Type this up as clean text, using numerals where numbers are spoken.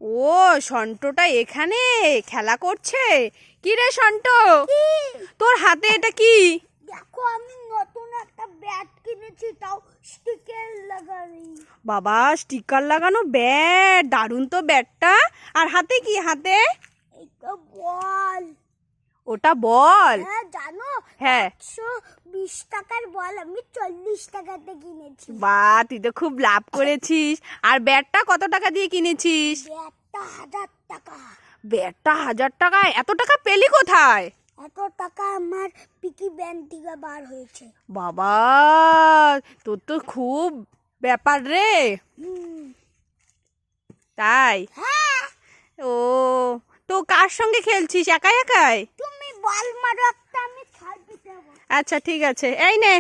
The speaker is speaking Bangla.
ও সন্টোটা এখানে খেলা করছে। কি রে সন্টো, তোর হাতে এটা কি? দেখো আমি নতুন একটা ব্যাট কিনেছি, তাও স্টিকার লাগানো। বাবা, স্টিকার লাগানো ব্যাট, দারুণ তো ব্যাটটা। আর হাতে কি? হাতে এটা বল। ওটা বল? হ্যাঁ জানো, হ্যাঁ। 120 টাকার বল আমি 40 টাকাতে কিনেছি। বা, তুই তো খুব লাভ করেছিস। আর ব্যাটটা কত টাকা দিয়ে কিনেছিস? ব্যাটটা 1000 টাকা। ব্যাটটা 1000 টাকা? এত টাকা পেলি কোথায়? এত টাকা আমার পিকি ব্যাংক থেকে বার হয়েছে। বাবা, তোর তো খুব ব্যাপার রে। হুম। তাই? হ্যাঁ। ও, তো কার সঙ্গে খেলছিস? একাই একাই? তুমি বল মারো একটা, আমি ছাড় দেবো। আচ্ছা ঠিক আছে, এই নে।